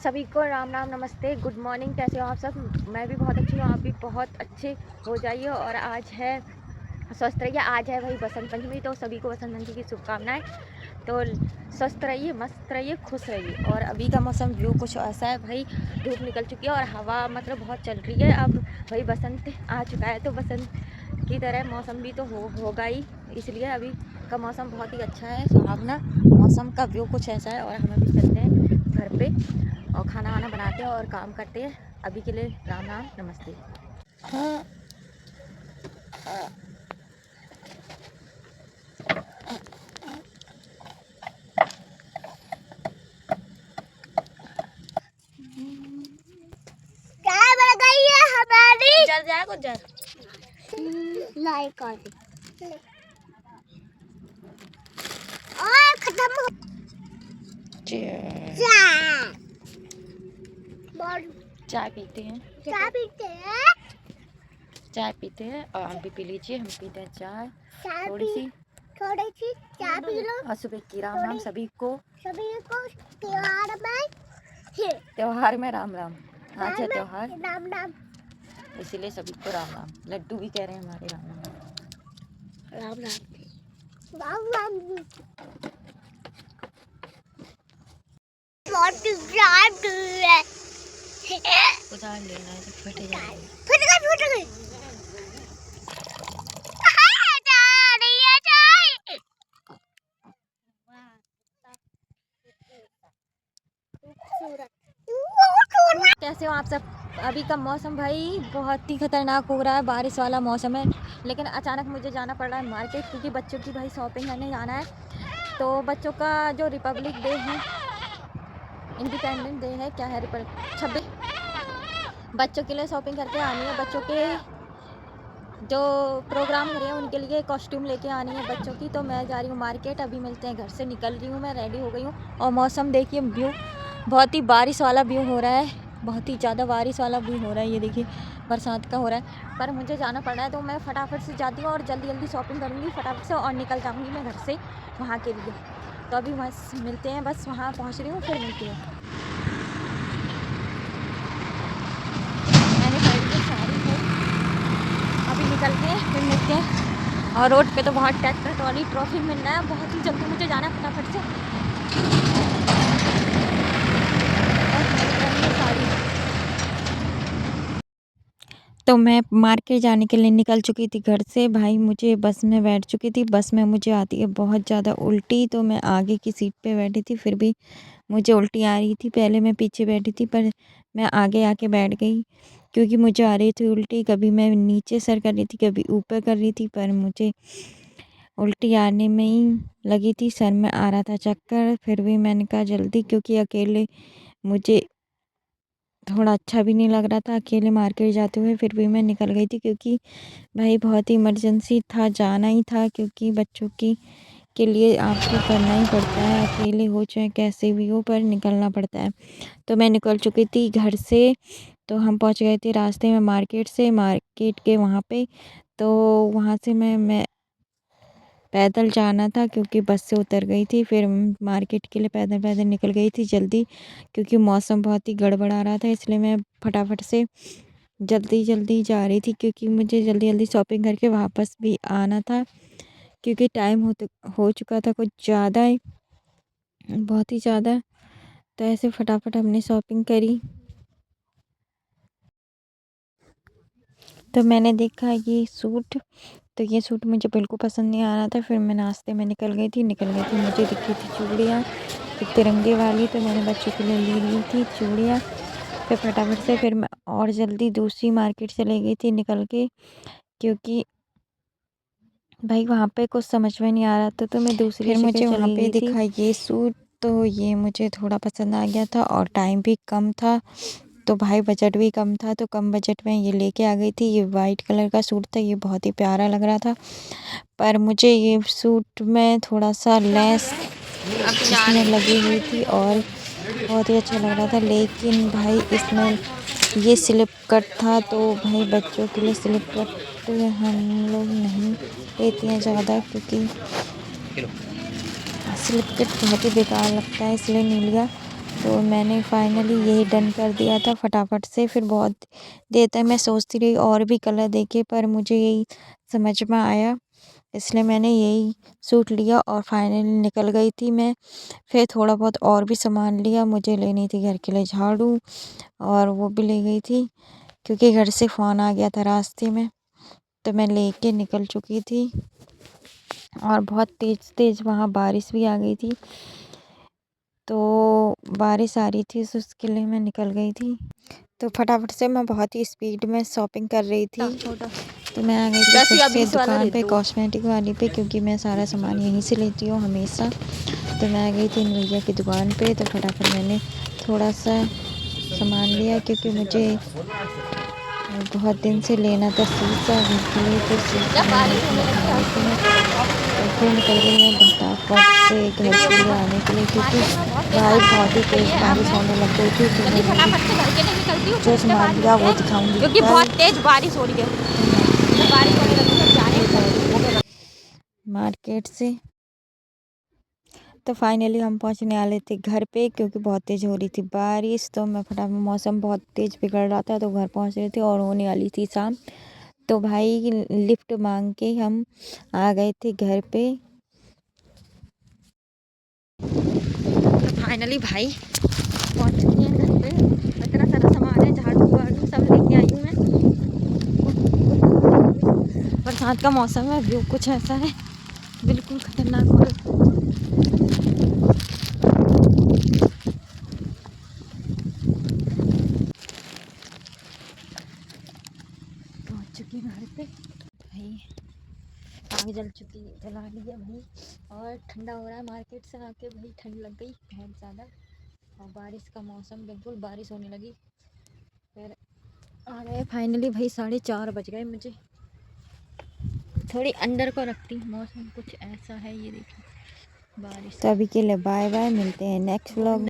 सभी को राम राम नमस्ते गुड मॉर्निंग। कैसे हो आप सब? मैं भी बहुत अच्छी हूँ, आप भी बहुत अच्छे हो जाइए। और आज है स्वस्थ रहिए। आज है भाई बसंत पंचमी, तो सभी को बसंत पंचमी की शुभकामनाएं। तो स्वस्थ रहिए, मस्त रहिए, खुश रहिए। और अभी का मौसम व्यू कुछ ऐसा है भाई, धूप निकल चुकी है और हवा मतलब बहुत चल रही है। अब भाई बसंत आ चुका है, तो बसंत की तरह मौसम भी तो होगा ही। इसलिए अभी का मौसम बहुत ही अच्छा है, सुहावना मौसम का व्यू कुछ ऐसा है। और हमें भी चलते हैं घर पे और खाना वाना बनाते हैं और काम करते हैं। अभी के लिए राम राम नमस्ते। क्या बन गई है हमारी? जल जाए कुछ जल लाइक कर दे और खत्म हो चाय पीते हैं। चाय पीते हैं। चाय पीते हैं और हम भी पी लीजिए। हम पीते हैं चाय थोड़ी सी चाय पी लो। और सुबह की राम राम सभी को। त्योहार में त्योहार में राम राम। आज है त्योहार, राम राम इसीलिए सभी को राम राम। लड्डू भी कह रहे हैं हमारे Ram Ram. Ram Ram Ram Ram. What to drive to it? उधार लेना है तो फटे जाएंगे। फट गई कैसे हो आप सब? अभी का मौसम भाई बहुत ही खतरनाक हो रहा है, बारिश वाला मौसम है। लेकिन अचानक मुझे जाना पड़ रहा है मार्केट, क्योंकि बच्चों की भाई शॉपिंग करने जाना है। तो बच्चों का जो रिपब्लिक डे है, इंडिपेंडेंस डे है, क्या है, 26, बच्चों के लिए शॉपिंग करके आनी है। बच्चों के जो प्रोग्राम हो रहे हैं उनके लिए कॉस्ट्यूम लेके आनी है बच्चों की। तो मैं जा रही हूँ मार्केट, अभी मिलते हैं। घर से निकल रही हूँ, मैं रेडी हो गई हूँ। और मौसम देखिए, व्यू बहुत ही बारिश वाला व्यू हो रहा है, बहुत ही ज़्यादा बारिश वाला व्यू हो रहा है। ये देखिए बरसात का हो रहा है, पर मुझे जाना पड़ रहा है तो मैं फटाफट से जाती हूँ और जल्दी जल्दी शॉपिंग करूँगी फटाफट से और निकल जाऊँगी मैं घर से वहाँ के लिए। तो अभी बस मिलते हैं, बस वहाँ पहुँच रही हूँ, फिर मिलती हूँ। मैंने खरीदी है साड़ी है, अभी निकलते हैं फिर मिलते हैं। और रोड पे तो बहुत ट्रैक्टर ट्रॉली ट्रॉफिक मिल रहा है, बहुत ही जल्दी मुझे जाना है फटाफट से। तो मैं मार्केट जाने के लिए निकल चुकी थी घर से। भाई मुझे बस में बैठ चुकी थी, बस में मुझे आती है बहुत ज़्यादा उल्टी। तो मैं आगे की सीट पे बैठी थी, फिर भी मुझे उल्टी आ रही थी। पहले मैं पीछे बैठी थी, पर मैं आगे आके बैठ गई क्योंकि मुझे आ रही थी उल्टी। कभी मैं नीचे सर कर रही थी, कभी ऊपर कर रही थी, पर मुझे उल्टी आने में ही लगी थी। सर में आ रहा था चक्कर, फिर भी मैंने कहा जल्दी, क्योंकि अकेले मुझे थोड़ा अच्छा भी नहीं लग रहा था अकेले मार्केट जाते हुए। फिर भी मैं निकल गई थी क्योंकि भाई बहुत ही इमरजेंसी था, जाना ही था। क्योंकि बच्चों की के लिए आपको करना ही पड़ता है, अकेले हो चाहे कैसे भी हो, पर निकलना पड़ता है। तो मैं निकल चुकी थी घर से। तो हम पहुंच गए थे रास्ते में मार्केट से, मार्केट के वहाँ पे। तो वहाँ से मैं पैदल जाना था क्योंकि बस से उतर गई थी। फिर मार्केट के लिए पैदल पैदल निकल गई थी जल्दी, क्योंकि मौसम बहुत ही गड़बड़ा रहा था। इसलिए मैं फटाफट से जल्दी जल्दी जा रही थी, क्योंकि मुझे जल्दी जल्दी शॉपिंग करके वापस भी आना था, क्योंकि टाइम हो चुका था कुछ ज़्यादा ही, बहुत ही ज़्यादा। तो ऐसे फटाफट हमने शॉपिंग करी। तो मैंने देखा ये सूट, तो ये सूट मुझे बिल्कुल पसंद नहीं आ रहा था। फिर मैं नाश्ते में निकल गई थी मुझे दिखी थी चूड़ियाँ, एक तिरंगे वाली। तो मैंने बच्चों के लिए ली थी चूड़ियाँ। फिर फटाफट से फिर मैं और जल्दी दूसरी मार्केट चली गई थी निकल के, क्योंकि भाई वहाँ पे कुछ समझ में नहीं आ रहा था। तो मैं दूसरी जगह चली गई थी। वहाँ पे दिखा ये सूट, तो ये मुझे थोड़ा पसंद आ गया था और टाइम भी कम था, तो भाई बजट भी कम था। तो कम बजट में ये लेके आ गई थी। ये वाइट कलर का सूट था, ये बहुत ही प्यारा लग रहा था। पर मुझे ये सूट में थोड़ा सा लेस इसमें लगी हुई थी और बहुत ही अच्छा लग रहा था। लेकिन भाई इसमें ये स्लिप कट था, तो भाई बच्चों के लिए स्लिप कट हम लोग नहीं लेते हैं ज़्यादा, क्योंकि स्लिप कट बहुत ही बेकार लगता है, इसलिए नहीं लिया। तो मैंने फाइनली यही डन कर दिया था फटाफट से। फिर बहुत देर तक मैं सोचती रही और भी कलर देखे, पर मुझे यही समझ में आया, इसलिए मैंने यही सूट लिया और फाइनली निकल गई थी मैं। फिर थोड़ा बहुत और भी सामान लिया, मुझे लेनी थी घर के लिए झाड़ू, और वो भी ले गई थी क्योंकि घर से फ़ोन आ गया था रास्ते में, तो मैं लेके निकल चुकी थी। और बहुत तेज़ तेज़ वहाँ बारिश भी आ गई थी, तो बारिश आ रही थी, तो उसके लिए मैं निकल गई थी। तो फटाफट से मैं बहुत ही स्पीड में शॉपिंग कर रही थी, तो मैं आ गई थी फिर से दुकान पे, कॉस्मेटिक वाली पे, क्योंकि मैं सारा सामान यहीं से लेती हूँ हमेशा। तो मैं आ गई थी इन भैया की दुकान पे, तो फटाफट मैंने थोड़ा सा सामान लिया क्योंकि मुझे बहुत दिन से लेना था शीशा घर के लिए, तो शीशा तो फिर निकल गई मैं फटाफट से घर के लिए आने के लिए, क्योंकि भाई बहुत ही तेज़ बारिश होने लग गई थी। तो जल्दी फटाफट से घर के लिए निकलती हूँ, जो सामान लिया वो दिखाऊंगी क्योंकि बहुत तेज बारिश हो रही है। जब बारिश होने लगी तब जाने मार्केट से। तो फाइनली हम पहुंचने वाले थे घर पे, क्योंकि बहुत तेज़ हो रही थी बारिश। तो मैं फटाफट, मौसम बहुत तेज़ बिगड़ रहा था, तो घर पहुंच रहे थे और होने वाली थी शाम। तो भाई लिफ्ट मांग के हम आ गए थे घर पे। तो फाइनली भाई पहुंच चुकी हैं घर पे। इतना सारा सामान है, झाड़ू वाड़ू सब लेके आई हूँ मैं। बरसात का मौसम है, व्यू कुछ ऐसा है, बिल्कुल खतरनाक हो रहा है। पहुंच चुकी घर पे भाई, आग जला लिया भाई, और ठंडा हो रहा है। मार्केट से आके भाई ठंड लग गई बहुत ज़्यादा, और बारिश का मौसम, बिल्कुल बारिश होने लगी। फिर आ गए फाइनली भाई, 4:30 बज गए। मुझे थोड़ी अंदर को रखती, मौसम कुछ ऐसा है, ये देखिए बारिश। तो अभी के लिए बाय बाय, मिलते हैं नेक्स्ट व्लॉग।